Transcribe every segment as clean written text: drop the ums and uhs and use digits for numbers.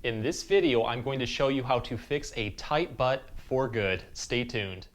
In this video, I'm going to show you how to fix a tight butt for good. Stay tuned.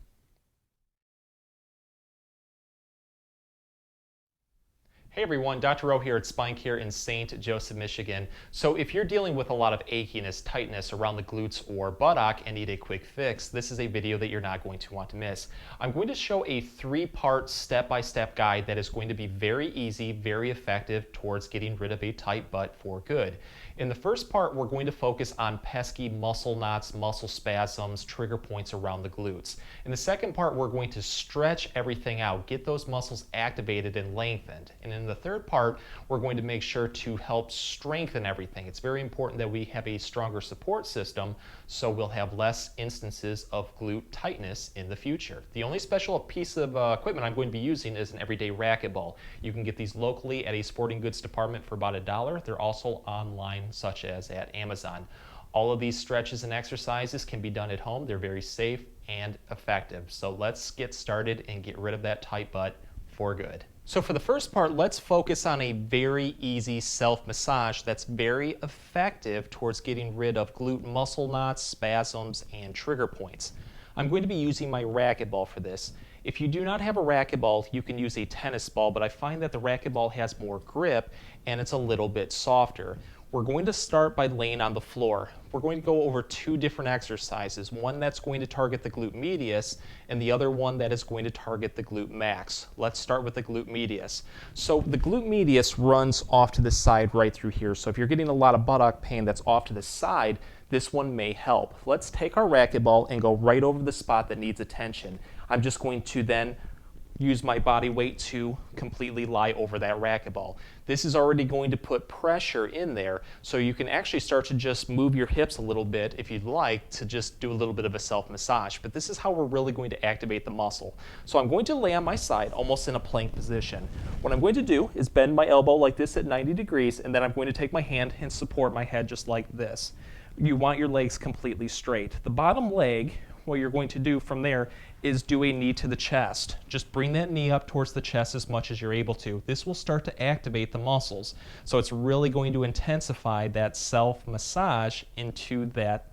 Hey everyone, Dr. Rowe here at SpineCare in St. Joseph, Michigan. So if you're dealing with a lot of achiness, tightness around the glutes or buttock and need a quick fix, this is a video that you're not going to want to miss. I'm going to show a 3-part step-by-step guide that is going to be very easy, very effective towards getting rid of a tight butt for good. In the first part, we're going to focus on pesky muscle knots, muscle spasms, trigger points around the glutes. In the second part, we're going to stretch everything out, get those muscles activated and lengthened. And in the third part, we're going to make sure to help strengthen everything. It's very important that we have a stronger support system so we'll have less instances of glute tightness in the future. The only special piece of equipment I'm going to be using is an everyday racquetball. You can get these locally at a sporting goods department for about $1. They're also online, such as at Amazon. All of these stretches and exercises can be done at home. They're very safe and effective. So let's get started and get rid of that tight butt for good. So for the first part, let's focus on a very easy self-massage that's very effective towards getting rid of glute muscle knots, spasms, and trigger points. I'm going to be using my racquetball for this. If you do not have a racquetball, you can use a tennis ball, but I find that the racquetball has more grip and it's a little bit softer. We're going to start by laying on the floor. We're going to go over 2 different exercises, one that's going to target the glute medius and the other one that is going to target the glute max. Let's start with the glute medius. So the glute medius runs off to the side right through here. So if you're getting a lot of buttock pain that's off to the side, this one may help. Let's take our racquetball and go right over the spot that needs attention. I'm just going to then use my body weight to completely lie over that racquetball. This is already going to put pressure in there, so you can actually start to just move your hips a little bit if you'd like to just do a little bit of a self-massage. But this is how we're really going to activate the muscle. So I'm going to lay on my side almost in a plank position. What I'm going to do is bend my elbow like this at 90 degrees, and then I'm going to take my hand and support my head just like this. You want your legs completely straight. The bottom leg, what you're going to do from there is do a knee to the chest. Just bring that knee up towards the chest as much as you're able to. This will start to activate the muscles. So it's really going to intensify that self-massage into that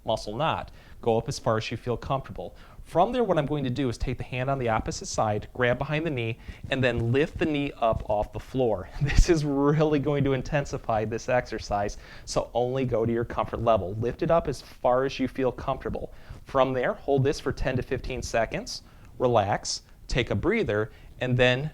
muscle knot. Go up as far as you feel comfortable. From there, what I'm going to do is take the hand on the opposite side, grab behind the knee, and then lift the knee up off the floor. This is really going to intensify this exercise, so only go to your comfort level. Lift it up as far as you feel comfortable. From there, hold this for 10 to 15 seconds, relax, take a breather, and then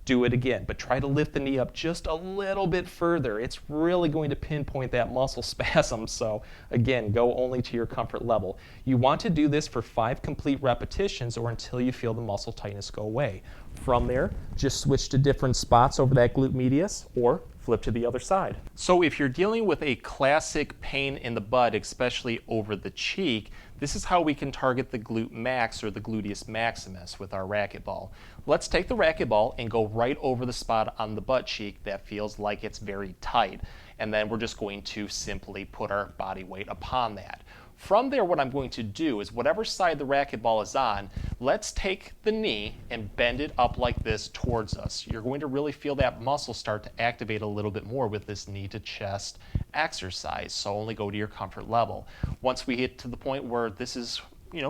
do it again. But try to lift the knee up just a little bit further. It's really going to pinpoint that muscle spasm. So again, go only to your comfort level. You want to do this for 5 complete repetitions or until you feel the muscle tightness go away. From there, just switch to different spots over that glute medius or flip to the other side. So if you're dealing with a classic pain in the butt, especially over the cheek, this is how we can target the glute max or the gluteus maximus with our racquetball. Let's take the racquetball and go right over the spot on the butt cheek that feels like it's very tight. And then we're just going to simply put our body weight upon that. From there, what I'm going to do is whatever side the racquetball is on, let's take the knee and bend it up like this towards us. You're going to really feel that muscle start to activate a little bit more with this knee to chest exercise, so only go to your comfort level. Once we get to the point where this is,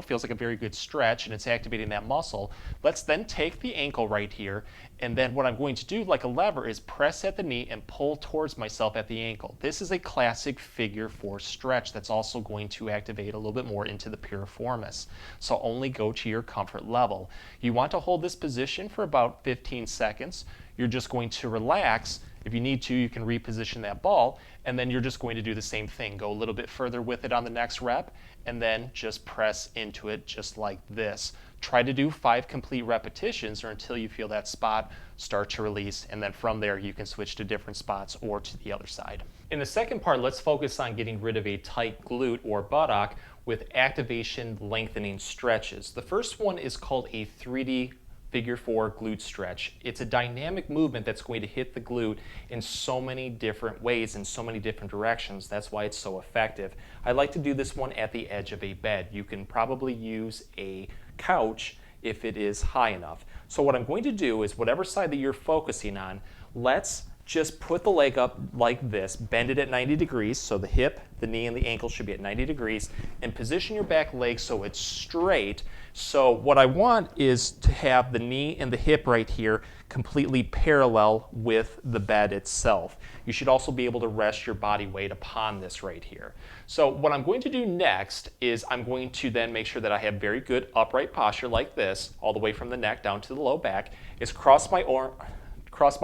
feels like a very good stretch and it's activating that muscle, let's then take the ankle right here, and then what I'm going to do like a lever is press at the knee and pull towards myself at the ankle. This is a classic figure 4 stretch that's also going to activate a little bit more into the piriformis. So only go to your comfort level. You want to hold this position for about 15 seconds. You're just going to relax. If you need to, you can reposition that ball, and then you're just going to do the same thing. Go a little bit further with it on the next rep, and then just press into it just like this. Try to do 5 complete repetitions or until you feel that spot start to release, and then from there you can switch to different spots or to the other side. In the second part, let's focus on getting rid of a tight glute or buttock with activation lengthening stretches. The first one is called a 3D figure 4 glute stretch. It's a dynamic movement that's going to hit the glute in so many different ways, in so many different directions. That's why it's so effective. I like to do this one at the edge of a bed. You can probably use a couch if it is high enough. So what I'm going to do is whatever side that you're focusing on, let's just put the leg up like this, bend it at 90 degrees, so the hip, the knee, and the ankle should be at 90 degrees, and position your back leg so it's straight. So what I want is to have the knee and the hip right here completely parallel with the bed itself. You should also be able to rest your body weight upon this right here. So what I'm going to do next is I'm going to then make sure that I have very good upright posture like this, all the way from the neck down to the low back, is cross my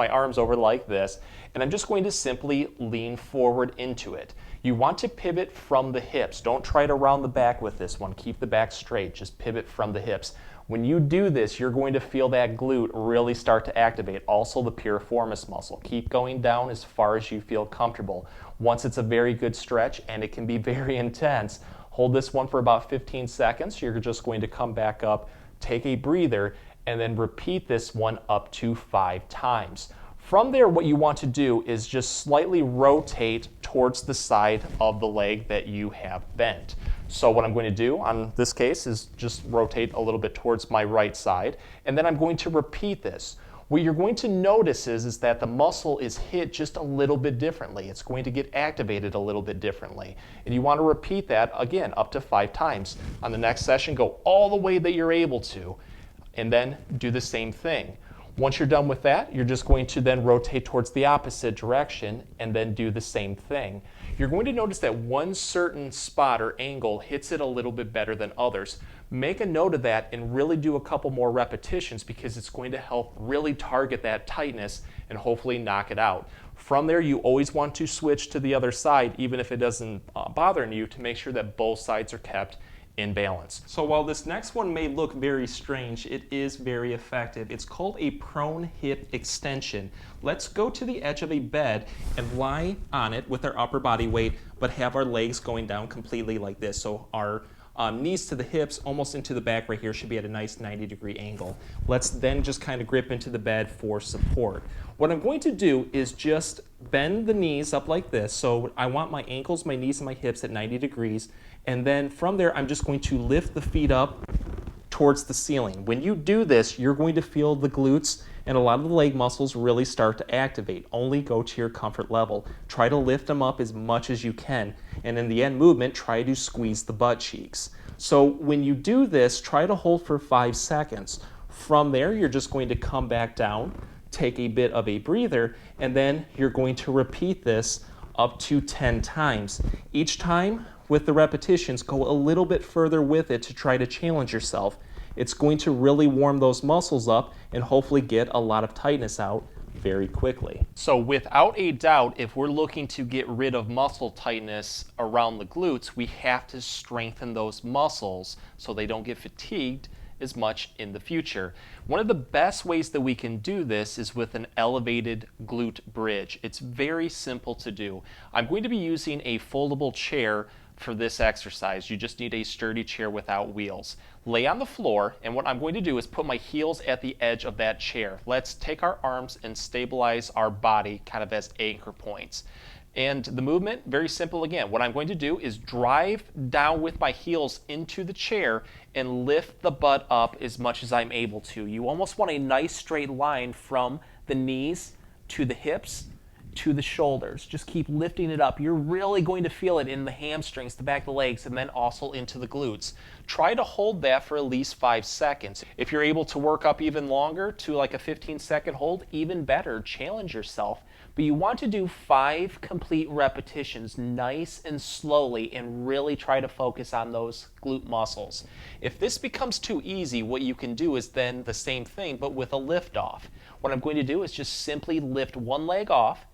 arms over like this, and I'm just going to simply lean forward into it. You want to pivot from the hips. Don't try to round the back with this one. Keep the back straight. Just pivot from the hips. When you do this, you're going to feel that glute really start to activate. Also the piriformis muscle. Keep going down as far as you feel comfortable. Once it's a very good stretch, and it can be very intense, hold this one for about 15 seconds. You're just going to come back up, take a breather, and then repeat this one up to 5 times. From there, what you want to do is just slightly rotate towards the side of the leg that you have bent. So what I'm going to do on this case is just rotate a little bit towards my right side, and then I'm going to repeat this. What you're going to notice is that the muscle is hit just a little bit differently. It's going to get activated a little bit differently. And you want to repeat that, again, up to 5 times. On the next session, go all the way that you're able to, and then do the same thing. Once you're done with that, you're just going to then rotate towards the opposite direction and then do the same thing. You're going to notice that one certain spot or angle hits it a little bit better than others. Make a note of that and really do a couple more repetitions, because it's going to help really target that tightness and hopefully knock it out. From there, you always want to switch to the other side, even if it doesn't bother you, to make sure that both sides are kept in balance. So while this next one may look very strange, it is very effective. It's called a prone hip extension. Let's go to the edge of a bed and lie on it with our upper body weight, but have our legs going down completely like this. So our knees to the hips, almost into the back right here, should be at a nice 90-degree angle. Let's then just kind of grip into the bed for support. What I'm going to do is just bend the knees up like this. So I want my ankles, my knees, and my hips at 90 degrees. And then from there, I'm just going to lift the feet up towards the ceiling. When you do this, you're going to feel the glutes and a lot of the leg muscles really start to activate. Only go to your comfort level. Try to lift them up as much as you can. And in the end movement, try to squeeze the butt cheeks. So when you do this, try to hold for 5 seconds. From there, you're just going to come back down, take a bit of a breather, and then you're going to repeat this up to 10 times. Each time, with the repetitions, go a little bit further with it to try to challenge yourself. It's going to really warm those muscles up and hopefully get a lot of tightness out very quickly. So without a doubt, if we're looking to get rid of muscle tightness around the glutes, we have to strengthen those muscles so they don't get fatigued as much in the future. One of the best ways that we can do this is with an elevated glute bridge. It's very simple to do. I'm going to be using a foldable chair for this exercise. You just need a sturdy chair without wheels. Lay on the floor, and what I'm going to do is put my heels at the edge of that chair. Let's take our arms and stabilize our body kind of as anchor points. And the movement, very simple again. What I'm going to do is drive down with my heels into the chair and lift the butt up as much as I'm able to. You almost want a nice straight line from the knees to the hips to the shoulders. Just keep lifting it up. You're really going to feel it in the hamstrings, the back of the legs, and then also into the glutes. Try to hold that for at least 5 seconds. If you're able to work up even longer to like a 15-second hold, even better. Challenge yourself. But you want to do 5 complete repetitions, nice and slowly, and really try to focus on those glute muscles. If this becomes too easy, what you can do is then the same thing, but with a lift off. What I'm going to do is just simply lift one leg off.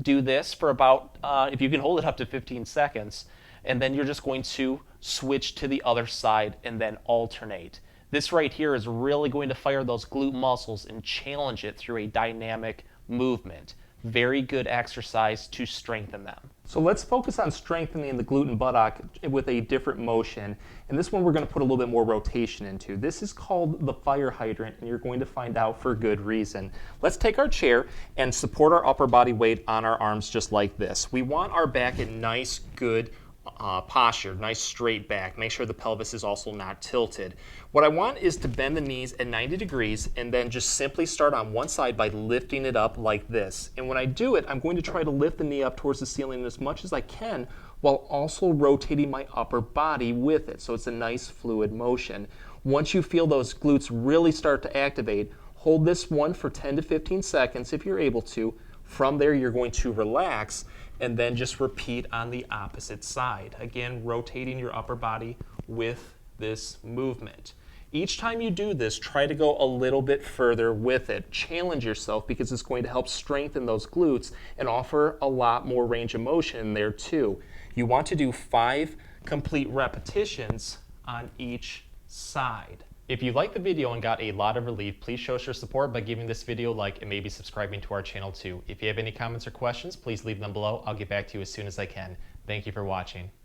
Do this for about, if you can hold it up to 15 seconds, and then you're just going to switch to the other side and then alternate. This right here is really going to fire those glute muscles and challenge it through a dynamic movement. Very good exercise to strengthen them. So let's focus on strengthening the glute and buttock with a different motion. And this one we're going to put a little bit more rotation into. This is called the fire hydrant, and you're going to find out for good reason. Let's take our chair and support our upper body weight on our arms just like this. We want our back at nice, good, posture, nice straight back. Make sure the pelvis is also not tilted. What I want is to bend the knees at 90 degrees and then just simply start on one side by lifting it up like this. And when I do it, I'm going to try to lift the knee up towards the ceiling as much as I can while also rotating my upper body with it. So it's a nice fluid motion. Once you feel those glutes really start to activate, hold this one for 10 to 15 seconds if you're able to. From there, you're going to relax and then just repeat on the opposite side. Again, rotating your upper body with this movement. Each time you do this, try to go a little bit further with it. Challenge yourself because it's going to help strengthen those glutes and offer a lot more range of motion there too. You want to do 5 complete repetitions on each side. If you liked the video and got a lot of relief, please show us your support by giving this video a like and maybe subscribing to our channel too. If you have any comments or questions, please leave them below. I'll get back to you as soon as I can. Thank you for watching.